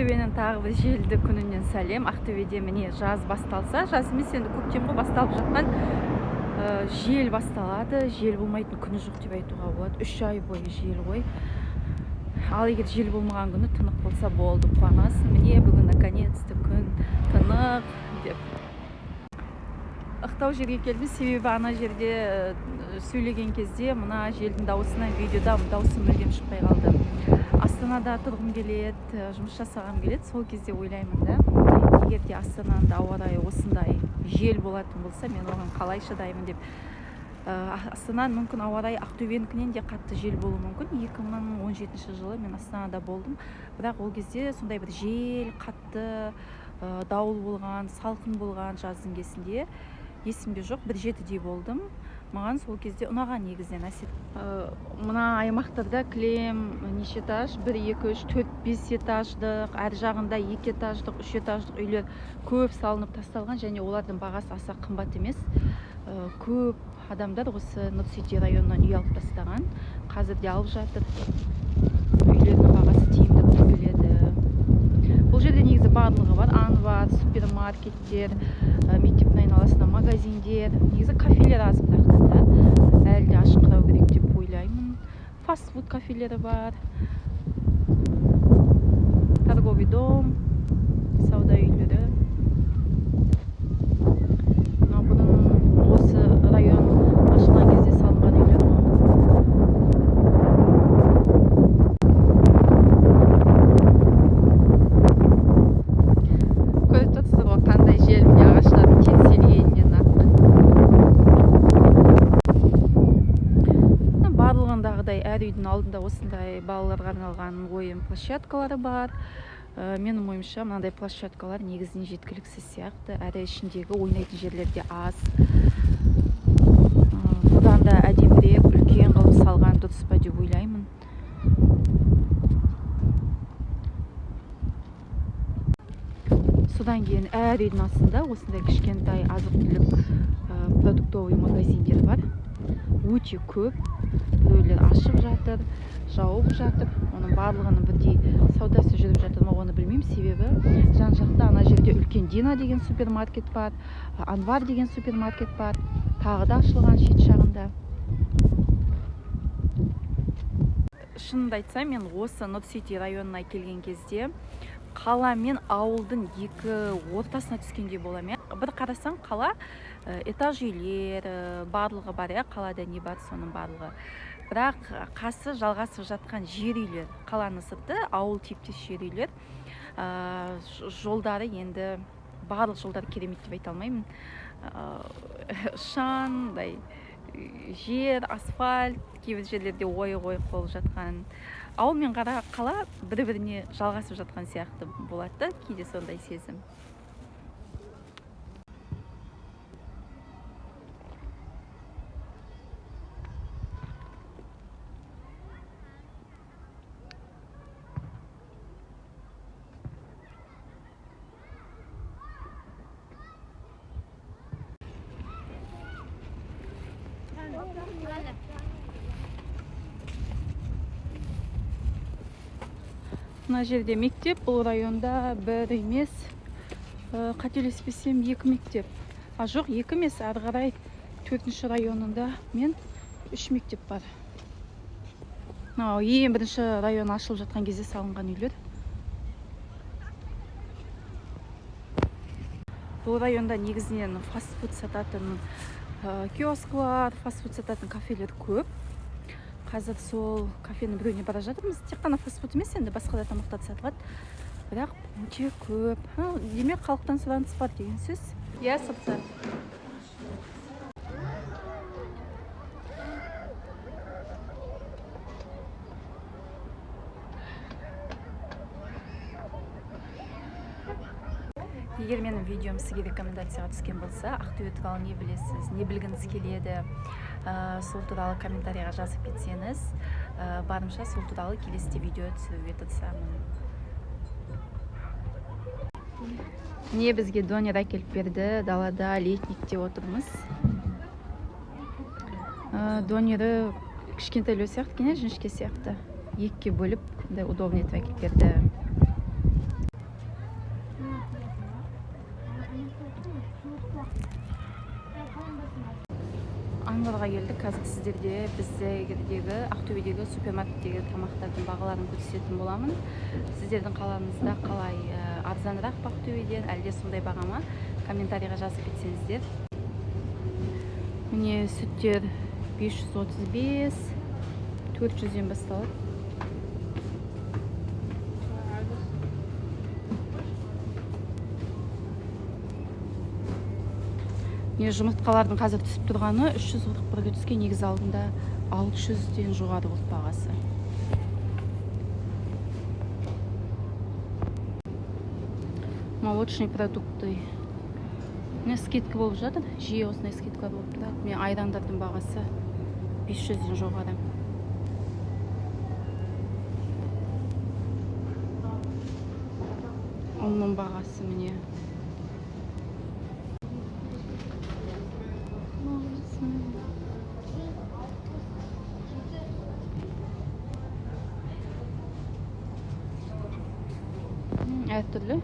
Ақтөбенің тағы бір желді күнінен сәлем. Ақтөбеде міне жаз басталса, жаз емес енді көктем ғой, басталып жатқан жел басталады. Жел болмайтын күні жоқ деп айтуға болады. 3 ай бойы жел ғой. Ал егер жел болмаған күні тынық болса болды, қуанасың. Міне бүгін наконец-то күн тынық деп. Ықтау жерге келдім, себебі ана жерде сөйлеген кезде мына желдің дауысынан видеода дауысы мүлдем шықпай қалды. Астанада тұрғым келеді, жұмыс жасағым келеді. Сол кезде ойлаймын да, егер де Астанада ауа райы осындай жел болатын болса, мен оған қалай шыдаймын деп. Астананың мүмкін ауа райы Ақтөбенікінен де қатты жел болуы мүмкін. 2017 жылы мен Астанада болдым, бірақ ол кезде сондай бір жел, қатты дауыл болған, салқын болған жаздың кезінде есімде жоқ. 1-7-дей болдым. Маған сол кезде ұнаған негізінен әсет. Мына аймақтарда кілем неше этаж? 1, 2, 3, 4, 5 этаждық, әр жағында 2 этаждық, 3 этаждық үйлер көп салынып тасталған, және олардың бағасы аса қымбат емес. Көп адамдар осы Нұр-Сити районынан үй алып тастаған. Қазір де алып жатыр. Үйлердің бағасы тиімді болып келеді. Бұл жерде негізі барлығы бар. Анвар, супермаркеттер, мектептің айналасында магазиндер, негізі кафелер аз бірақ та әлі де ашыңқырау керек деп ойлаймын. Фастфуд кафелері бар. Торговый дом, сауда үйлері. Осы район ашылған кезде салынған үйлер ғой. Көріп тұрсыздар ғой, қандай жел, міне ағаштардың теңселгенінен ақ. Барлығындағыдай әр үйдің алдында осындай балаларға арналған ойын площадкалары бар. Менің ойымша мынандай площадкалар негізінен жеткіліксіз сияқты, әрі ішіндегі ойнайтын жерлерде аз. Бұдан да әдемірек, үлкен қылып салған дұрыс па деп ойлаймын. Содан кейін әр үйдің астында осындай кішкентай азық-түлік продуктовый магазиндер бар. Өте көп. Біреулер ашып жатыр, жауып жатыр. Оның барлығының бірдей саудасы жүріп жатыр ма, оны білмеймін, себебі жан жақта ана жерде үлкен Дина деген супермаркет бар, Анвар деген супермаркет бар, тағы да ашылған шет жағында. Шынымды айтсам, мен осы Нұр-Сити районына келген кезде қала мен ауылдың екі ортасына түскендей боламын. Бір қарасаң, қала этаж үйлер барлығы бар, қалада не бар, соның барлығы. Бірақ қасы жалғасып жатқан жер үйлер, қаланы сырты ауыл типтес жер үйлер. Жолдары енді барлық жолдар керемет деп айта алмаймын. Шаңдай жер, асфальт, кейбір жерлерде ой-ой болып жатқан. Ауыл мен қала бір-біріне жалғасып жатқан сияқты болады, кейде сондай сезім. Мына жерде мектеп, бұл районда бір емес, қателеспесем 2 мектеп. Жоқ, 2 емес, ары қарай 4-ші районында мен 3 мектеп бар. Ең бірінші район ашылып жатқан кезде салынған үйлер. Бұл районда негізінен фастфуд сататын киосклар, фастфуд сататын кафелер көп. Қазір сол кафенің біреуіне бара жатырмыз. Тек қана фастфуд емес, енді басқа да тамақтар сатылады. Бірақ өте көп. Демек, халықтан сұраныс бар деген сөз. Иә, сыртса. Егер менің видеом сізге рекомендацияға түскен болса, Ақтөбе туралы не білесіз, не білгіңіз келеді, сол туралы комментарийға жазып кетсеңіз, барымша сол туралы келесіде видео түсіруге тырысамын. Не бізге донер әкеліп берді, далада летникте отырмыз. Донері кішкентайлау сияқты, жіңішке сияқты. Екіге бөліп, удобный етіп әкеліп берді. Орынборға келдік. Қазір сіздерде біздегі Ақтөбедегі супермаркеттегі тамақтардың бағаларын көрсететін боламын. Сіздердің қалаңызда қалай, арзанырақ па Ақтөбеден, әлде сондай баға ма? Комментарийға жазып кетсеңіздер. Міне сүттер 535, 400-ден басталады. Жұмыртқалардың қазір түсіп тұрғаны 341-ге түскен, негізі алдында 600-ден жоғары болды бағасы. Молочный продукты. Міне скидка болып жатыр. Жиі осындай скидкалар болып тұрады. Міне айрандардың бағасы 500-ден жоғары. Оның бағасы міне. Әртүрлі.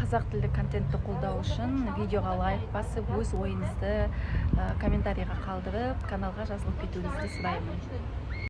Қазақ тілді контентті қолдау үшін видеоға лайк басып, өз ойыңызды комментарийға қалдырып, каналға жазылып кетуіңізді сұраймын.